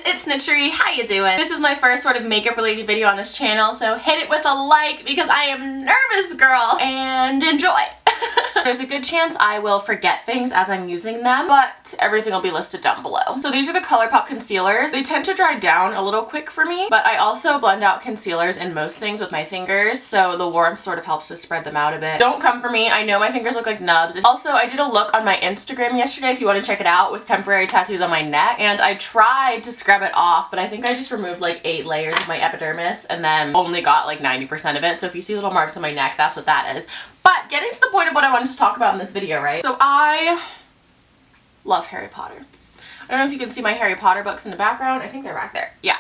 it's Snitchery. How you doing? This is my first sort of makeup related video on this channel, so hit it with a like because I am nervous, girl, and enjoy. There's a good chance I will forget things as I'm using them, but everything will be listed down below. So these are the Colourpop concealers. They tend to dry down a little quick for me, but I also blend out concealers in most things with my fingers, so the warmth sort of helps to spread them out a bit. Don't come for me. I know my fingers look like nubs. Also, I did a look on my Instagram yesterday if you want to check it out with temporary tattoos on my neck, and I tried to scrub it off, but I think I just removed like 8 layers of my epidermis and then only got like 90% of it. So if you see little marks on my neck, that's what that is. But getting to the point of what I wanted to talk about in this video, right? So I love Harry Potter. I don't know if you can see my Harry Potter books in the background. I think they're back there. Yeah.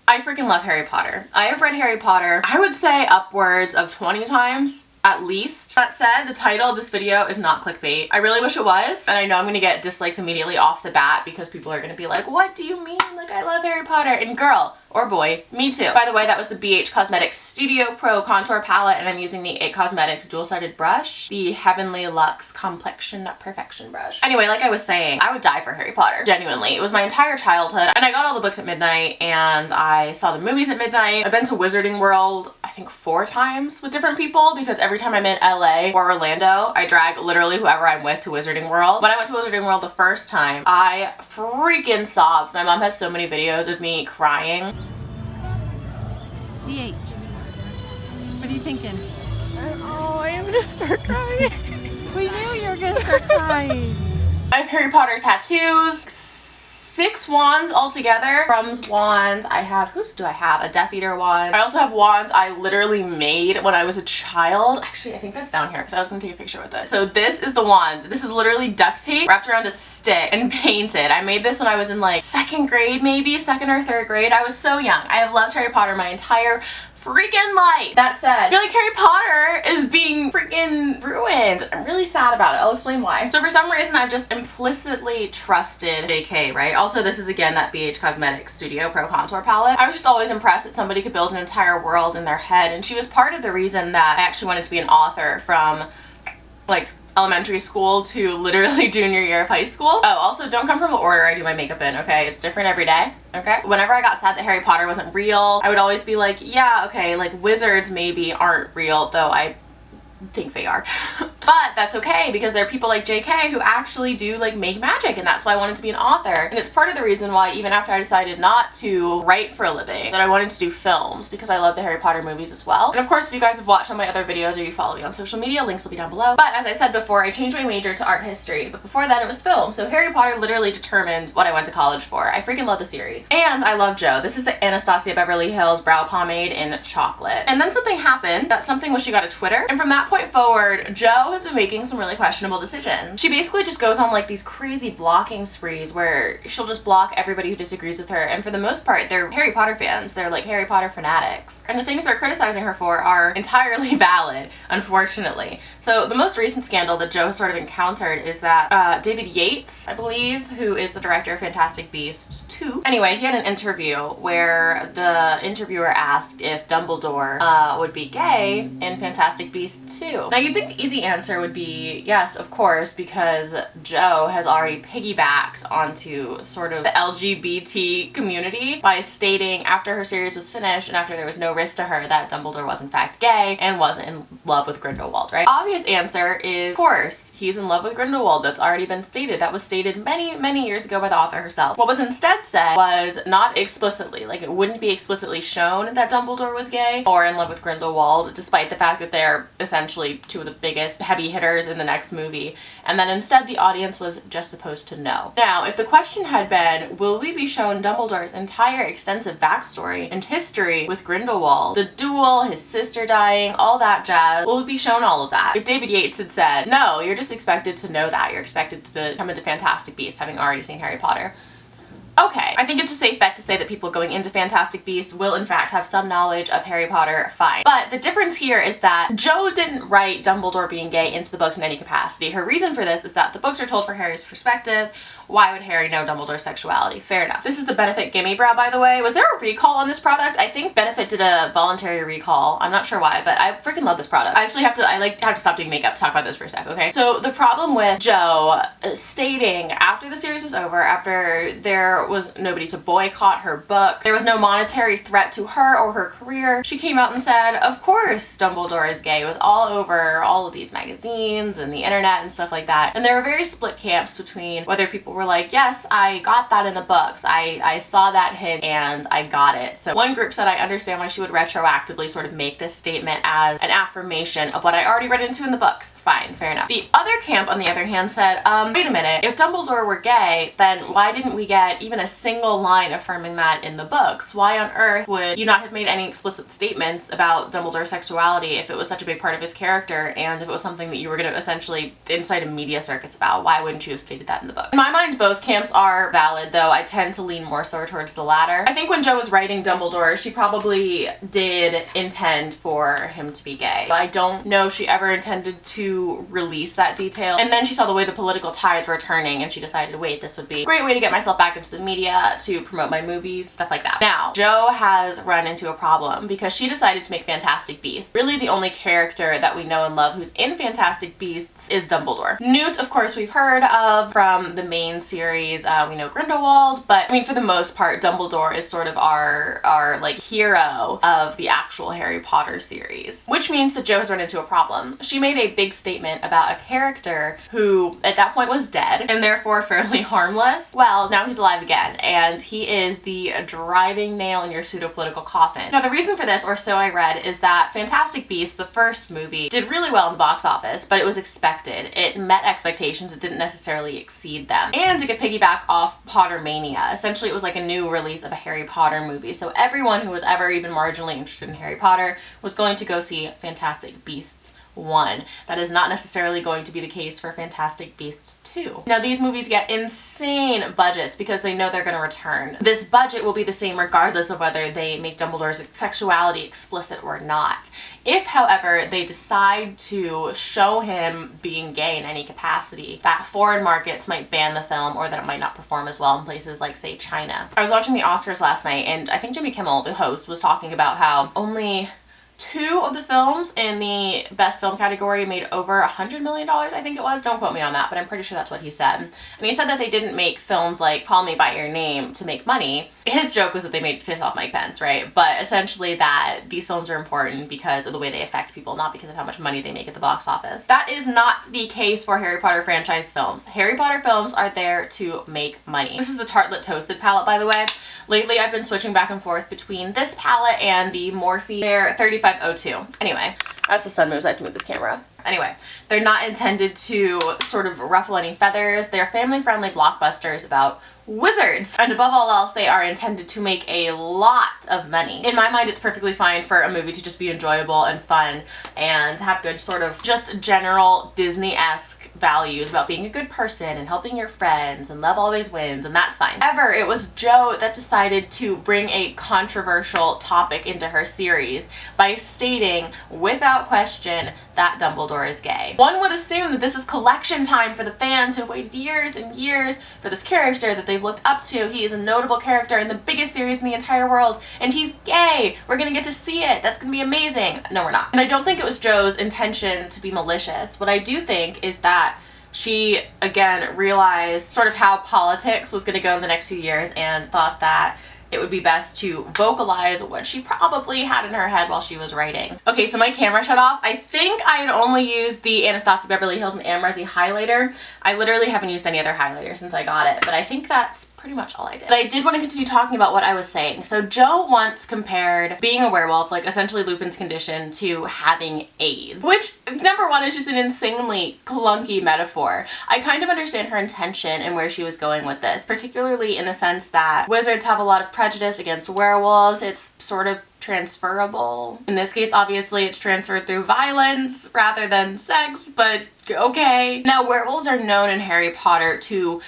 I freaking love Harry Potter. I have read Harry Potter, I would say upwards of 20 times. At least. That said, the title of this video is not clickbait. I really wish it was, and I know I'm gonna get dislikes immediately off the bat because people are gonna be like, what do you mean? Like, I love Harry Potter. And girl, or boy, me too. By the way, that was the BH Cosmetics Studio Pro Contour Palette, and I'm using the IT Cosmetics dual-sided brush, the Heavenly Luxe Complexion Perfection brush. Anyway, like I was saying, I would die for Harry Potter. Genuinely. It was my entire childhood, and I got all the books at midnight, and I saw the movies at midnight. I've been to Wizarding World, I think 4 times with different people, because every time I'm in LA or Orlando, I drag literally whoever I'm with to Wizarding World. When I went to Wizarding World the first time, I freaking sobbed. My mom has so many videos of me crying. BH. What are you thinking? Oh, I am gonna start crying. We knew you were gonna start crying. I have Harry Potter tattoos, 6 wands altogether. Brum's wand. I have, whose do I have? A Death Eater wand. I also have wands I literally made when I was a child. Actually, I think that's down here because I was gonna take a picture with it. So this is the wand. This is literally duct tape wrapped around a stick and painted. I made this when I was in like 2nd grade, maybe 2nd or 3rd grade. I was so young. I have loved Harry Potter my entire freaking life. That said, I feel like Harry Potter is being freaking ruined. I'm really sad about it. I'll explain why. So for some reason, I've just implicitly trusted JK, right? Also, this is again that BH Cosmetics Studio Pro Contour Palette. I was just always impressed that somebody could build an entire world in their head, and she was part of the reason that I actually wanted to be an author from like elementary school to literally junior year of high school. Oh, also don't come from the order I do my makeup in, okay? It's different every day, okay? Whenever I got sad that Harry Potter wasn't real, I would always be like, yeah, okay, like wizards maybe aren't real, though I think they are. But that's okay because there are people like JK who actually do like make magic, and that's why I wanted to be an author. And it's part of the reason why even after I decided not to write for a living, that I wanted to do films, because I love the Harry Potter movies as well. And of course, if you guys have watched all my other videos or you follow me on social media, links will be down below. But as I said before, I changed my major to art history, but before then it was film. So Harry Potter literally determined what I went to college for. I freaking love the series. And I love Jo. This is the Anastasia Beverly Hills brow pomade in chocolate. And then something happened. That something was she got a Twitter. And from that point forward, Jo has been making some really questionable decisions. She basically just goes on like these crazy blocking sprees where she'll just block everybody who disagrees with her, and for the most part they're Harry Potter fans. They're like Harry Potter fanatics, and the things they're criticizing her for are entirely valid, unfortunately. So the most recent scandal that Jo has sort of encountered is that David Yates, I believe, who is the director of Fantastic Beasts 2. Anyway, he had an interview where the interviewer asked if Dumbledore would be gay in Fantastic Beasts 2. Now you'd think the easy answer would be yes, of course, because Jo has already piggybacked onto sort of the LGBT community by stating after her series was finished and after there was no risk to her that Dumbledore was in fact gay and wasn't in love with Grindelwald, right? Obvious answer is, of course, he's in love with Grindelwald. That's already been stated. That was stated many, many years ago by the author herself. What was instead said was not explicitly, like it wouldn't be explicitly shown that Dumbledore was gay or in love with Grindelwald, despite the fact that they're essentially 2 of the biggest heavy hitters in the next movie, and then instead the audience was just supposed to know. Now, if the question had been, will we be shown Dumbledore's entire extensive backstory and history with Grindelwald, the duel, his sister dying, all that jazz, will we be shown all of that? If David Yates had said, no, you're just expected to know that, you're expected to come into Fantastic Beasts having already seen Harry Potter, okay, I think it's a safe bet to say that people going into Fantastic Beasts will in fact have some knowledge of Harry Potter, fine. But the difference here is that Jo didn't write Dumbledore being gay into the books in any capacity. Her reason for this is that the books are told from Harry's perspective, why would Harry know Dumbledore's sexuality? Fair enough. This is the Benefit Gimme Brow, by the way. Was there a recall on this product? I think Benefit did a voluntary recall. I'm not sure why, but I freaking love this product. I actually have to stop doing makeup to talk about this for a sec, okay? So the problem with Jo stating after the series was over, after there was nobody to boycott her book, there was no monetary threat to her or her career, she came out and said, of course Dumbledore is gay, with all over all of these magazines and the internet and stuff like that. And there were very split camps between whether people were like, yes, I got that in the books, I saw that hint and I got it. So one group said, I understand why she would retroactively sort of make this statement as an affirmation of what I already read into in the books. Fine, fair enough. The other camp, on the other hand, said, wait a minute, if Dumbledore were gay, then why didn't we get even a single line affirming that in the books? Why on earth would you not have made any explicit statements about Dumbledore's sexuality if it was such a big part of his character, and if it was something that you were going to essentially incite a media circus about? Why wouldn't you have stated that in the book? In my mind, both camps are valid, though I tend to lean more so towards the latter. I think when Jo was writing Dumbledore, she probably did intend for him to be gay. I don't know if she ever intended to release that detail. And then she saw the way the political tides were turning and she decided, wait, this would be a great way to get myself back into the media, to promote my movies, stuff like that. Now, Jo has run into a problem because she decided to make Fantastic Beasts. Really the only character that we know and love who's in Fantastic Beasts is Dumbledore. Newt, of course, we've heard of from the main series. We know Grindelwald, but I mean, for the most part, Dumbledore is sort of our like hero of the actual Harry Potter series, which means that Jo has run into a problem. She made a big statement about a character who at that point was dead and therefore fairly harmless. Well, now he's alive again, and he is the driving nail in your pseudo-political coffin. Now, the reason for this, or so I read, is that Fantastic Beasts, the first movie, did really well in the box office, but it was expected. It met expectations, it didn't necessarily exceed them. And it could piggyback off Pottermania. Essentially, it was like a new release of a Harry Potter movie, so everyone who was ever even marginally interested in Harry Potter was going to go see Fantastic Beasts 1. That is not necessarily going to be the case for Fantastic Beasts 2. Now, these movies get insane budgets because they know they're going to return. This budget will be the same regardless of whether they make Dumbledore's sexuality explicit or not. If, however, they decide to show him being gay in any capacity, that foreign markets might ban the film, or that it might not perform as well in places like, say, China. I was watching the Oscars last night, and I think Jimmy Kimmel, the host, was talking about how only 2 of the films in the best film category made over $100 million, I think it was. Don't quote me on that, but I'm pretty sure that's what he said. And he said that they didn't make films like Call Me By Your Name to make money. His joke was that they made to piss off Mike Pence, right? But essentially that these films are important because of the way they affect people, not because of how much money they make at the box office. That is not the case for Harry Potter franchise films. Harry Potter films are there to make money. This is the Tartlet Toasted palette, by the way. Lately, I've been switching back and forth between this palette and the Morphe Fair 3502. Anyway, as the sun moves, I have to move this camera. Anyway, they're not intended to sort of ruffle any feathers. They're family-friendly blockbusters about wizards. And above all else, they are intended to make a lot of money. In my mind, it's perfectly fine for a movie to just be enjoyable and fun and have good sort of just general Disney-esque values about being a good person and helping your friends and love always wins, and that's fine. However, it was Jo that decided to bring a controversial topic into her series by stating without question that Dumbledore is gay. One would assume that this is collection time for the fans who waited years and years for this character that they've looked up to. He is a notable character in the biggest series in the entire world, and he's gay. We're gonna get to see it. That's gonna be amazing. No, we're not. And I don't think it was Jo's intention to be malicious. What I do think is that she, again, realized sort of how politics was gonna go in the next few years and thought that it would be best to vocalize what she probably had in her head while she was writing. Okay, so my camera shut off. I think I had only used the Anastasia Beverly Hills and Amrezy highlighter. I literally haven't used any other highlighter since I got it, but I think that's pretty much all I did. But I did want to continue talking about what I was saying. So Jo once compared being a werewolf, like essentially Lupin's condition, to having AIDS, which, number one, is just an insanely clunky metaphor. I kind of understand her intention and where she was going with this, particularly in the sense that wizards have a lot of prejudice against werewolves. It's sort of transferable. In this case, obviously, it's transferred through violence rather than sex, but okay. Now, werewolves are known in Harry Potter to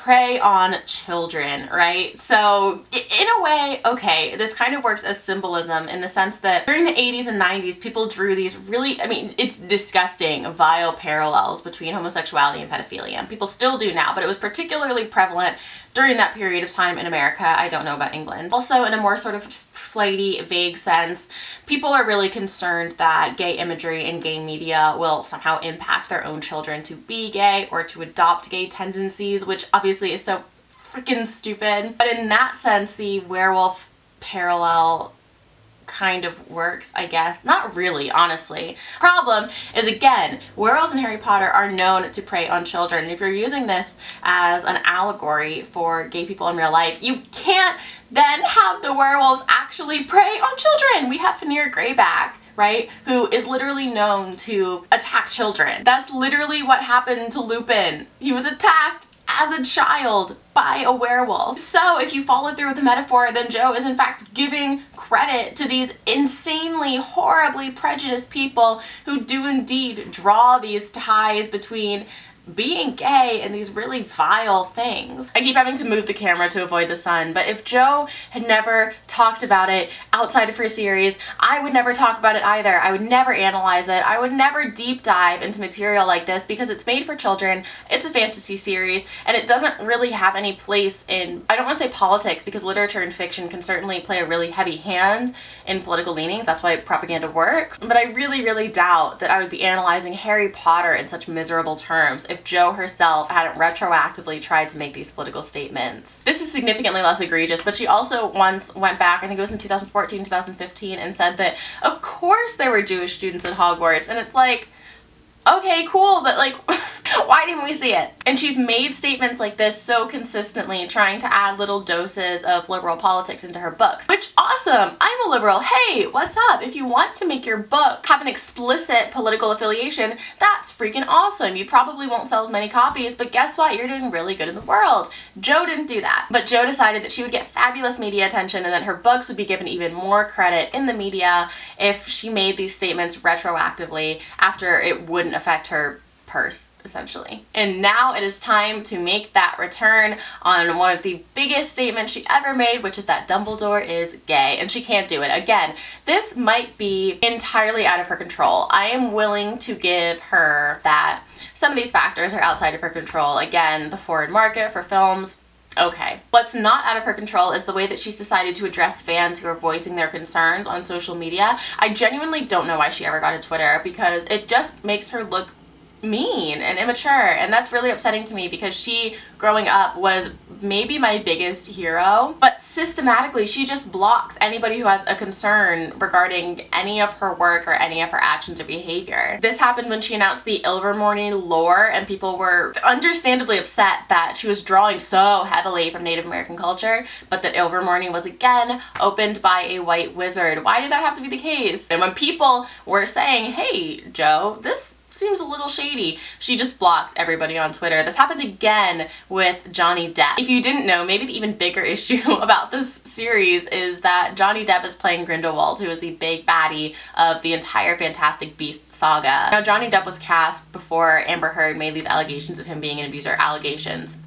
prey on children, right? So in a way, okay, this kind of works as symbolism in the sense that during the 80s and 90s, people drew these really, I mean, it's disgusting, vile parallels between homosexuality and pedophilia. And people still do now, but it was particularly prevalent during that period of time in America. I don't know about England. Also, in a more sort of just flighty, vague sense, people are really concerned that gay imagery and gay media will somehow impact their own children to be gay or to adopt gay tendencies, which obviously is so freaking stupid. But in that sense, the werewolf parallel kind of works, I guess. Not really, honestly. Problem is, again, werewolves in Harry Potter are known to prey on children. And if you're using this as an allegory for gay people in real life, you can't then have the werewolves actually prey on children. We have Fenrir Greyback, right, who is literally known to attack children. That's literally what happened to Lupin. He was attacked as a child by a werewolf. So if you follow through with the metaphor, then Joe is in fact giving credit to these insanely, horribly prejudiced people who do indeed draw these ties between being gay and these really vile things. I keep having to move the camera to avoid the sun, but if Jo had never talked about it outside of her series, I would never talk about it either. I would never analyze it. I would never deep dive into material like this because it's made for children, it's a fantasy series, and it doesn't really have any place in, I don't want to say politics, because literature and fiction can certainly play a really heavy hand in political leanings. That's why propaganda works. But I really, really doubt that I would be analyzing Harry Potter in such miserable terms if Jo herself hadn't retroactively tried to make these political statements. This is significantly less egregious, but she also once went back, I think it was in 2014, 2015, and said that of course there were Jewish students at Hogwarts, and it's like, okay, cool, but like, why didn't we see it? And she's made statements like this so consistently, trying to add little doses of liberal politics into her books, which, awesome, I'm a liberal, hey, what's up? If you want to make your book have an explicit political affiliation, that's freaking awesome. You probably won't sell as many copies, but guess what? You're doing really good in the world. Jo didn't do that, but Jo decided that she would get fabulous media attention and that her books would be given even more credit in the media if she made these statements retroactively after it wouldn't affect her purse, essentially. And now it is time to make that return on one of the biggest statements she ever made, which is that Dumbledore is gay, and she can't do it. Again, this might be entirely out of her control. I am willing to give her that some of these factors are outside of her control. Again, the foreign market for films, okay. What's not out of her control is the way that she's decided to address fans who are voicing their concerns on social media. I genuinely don't know why she ever got a Twitter, because it just makes her look mean and immature, and that's really upsetting to me because she, growing up, was maybe my biggest hero, but systematically she just blocks anybody who has a concern regarding any of her work or any of her actions or behavior. This happened when she announced the Ilvermorny lore, and people were understandably upset that she was drawing so heavily from Native American culture, but that Ilvermorny was again opened by a white wizard. Why did that have to be the case? And when people were saying, hey, Jo, this seems a little shady, she just blocked everybody on Twitter. This happened again with Johnny Depp. If you didn't know, maybe the even bigger issue about this series is that Johnny Depp is playing Grindelwald, who is the big baddie of the entire Fantastic Beasts saga. Now, Johnny Depp was cast before Amber Heard made these allegations of him being an abuser. Allegations.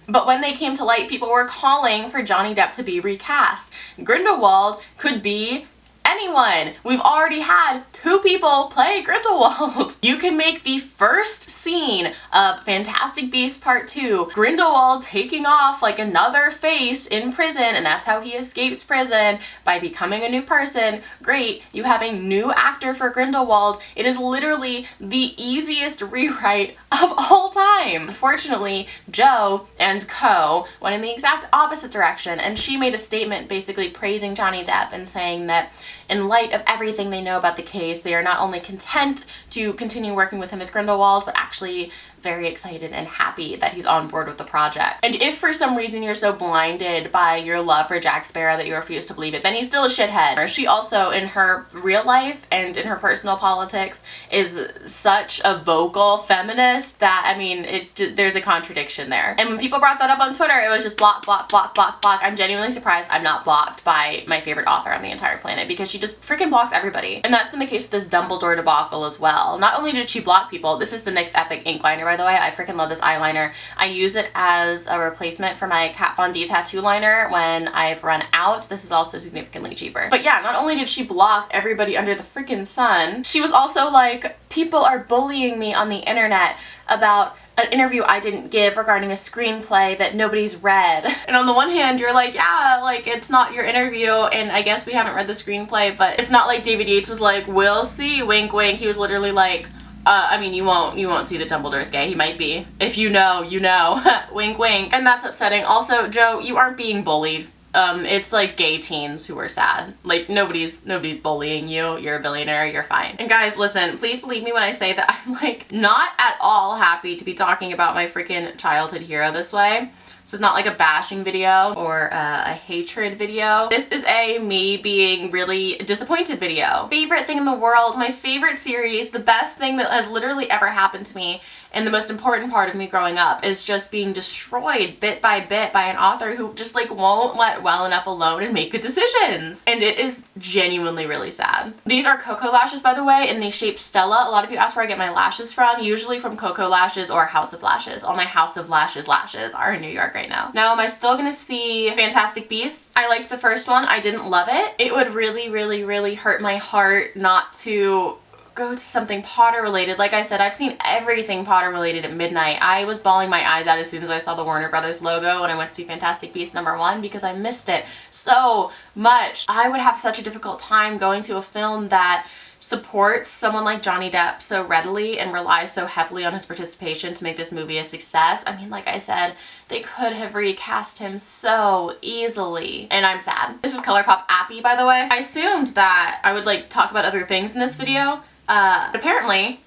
But when they came to light, people were calling for Johnny Depp to be recast. Grindelwald could be anyone. We've already had 2 people play Grindelwald. You can make the first scene of Fantastic Beasts Part 2 Grindelwald taking off like another face in prison, and that's how he escapes prison, by becoming a new person. Great, you have a new actor for Grindelwald. It is literally the easiest rewrite of all time. Unfortunately, Jo and Co went in the exact opposite direction, and she made a statement basically praising Johnny Depp and saying that in light of everything they know about the case, they are not only content to continue working with him as Grindelwald, but actually very excited and happy that he's on board with the project. And if for some reason you're so blinded by your love for Jack Sparrow that you refuse to believe it, then he's still a shithead. She also, in her real life and in her personal politics, is such a vocal feminist that, I mean, there's a contradiction there. And when people brought that up on Twitter, it was just block, block, block, block, block. I'm genuinely surprised I'm not blocked by my favorite author on the entire planet, because she just freaking blocks everybody. And that's been the case with this Dumbledore debacle as well. Not only did she block people, this is the next epic ink liner, by by the way. I freaking love this eyeliner. I use it as a replacement for my Kat Von D tattoo liner when I've run out. This is also significantly cheaper. But yeah, not only did she block everybody under the freaking sun, she was also like, people are bullying me on the internet about an interview I didn't give regarding a screenplay that nobody's read. And on the one hand, you're like, yeah, like, it's not your interview, and I guess we haven't read the screenplay, but it's not like David Yates was like, we'll see, wink wink. He was literally like, I mean, you won't see that Dumbledore's gay. He might be. If you know, you know. Wink wink. And that's upsetting. Also, Joe, you aren't being bullied. It's like gay teens who are sad. Like, nobody's bullying you. You're a billionaire. You're fine. And guys, listen, please believe me when I say that I'm like not at all happy to be talking about my freaking childhood hero this way. This is not like a bashing video or a hatred video. This is a me being really disappointed video. Favorite thing in the world, my favorite series, the best thing that has literally ever happened to me, and the most important part of me growing up is just being destroyed bit by an author who just like won't let well enough alone and make good decisions. And it is genuinely really sad. These are Koko lashes, by the way, in the shape Stella. A lot of you ask where I get my lashes from, usually from Koko lashes or House of Lashes. All my House of Lashes lashes are in New York right now. Now, am I still gonna see Fantastic Beasts? I liked the first one. I didn't love it. It would really hurt my heart not to go to something Potter related. Like I said, I've seen everything Potter related at midnight. I was bawling my eyes out as soon as I saw the Warner Brothers logo when I went to see Fantastic Beasts #1 because I missed it so much. I would have such a difficult time going to a film that supports someone like Johnny Depp so readily and relies so heavily on his participation to make this movie a success. I mean, like I said, they could have recast him so easily, and I'm sad. This is Colourpop Appy, by the way. I assumed that I would like talk about other things in this video, but apparently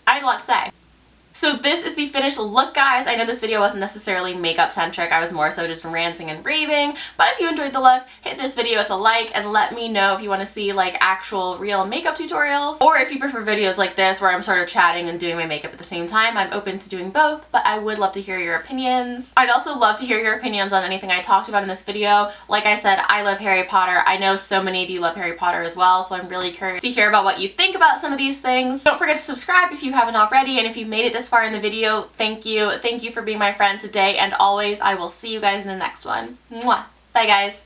I had a lot to say. So this is the finished look, guys. I know this video wasn't necessarily makeup centric. I was more so just ranting and raving. But if you enjoyed the look, hit this video with a like and let me know if you want to see like actual real makeup tutorials, or if you prefer videos like this where I'm sort of chatting and doing my makeup at the same time. I'm open to doing both, but I would love to hear your opinions. I'd also love to hear your opinions on anything I talked about in this video. Like I said, I love Harry Potter. I know so many of you love Harry Potter as well, so I'm really curious to hear about what you think about some of these things. Don't forget to subscribe if you haven't already, and if you made it this far in the video, thank you. Thank you for being my friend today and always. I will see you guys in the next one. Mwah. Bye, guys.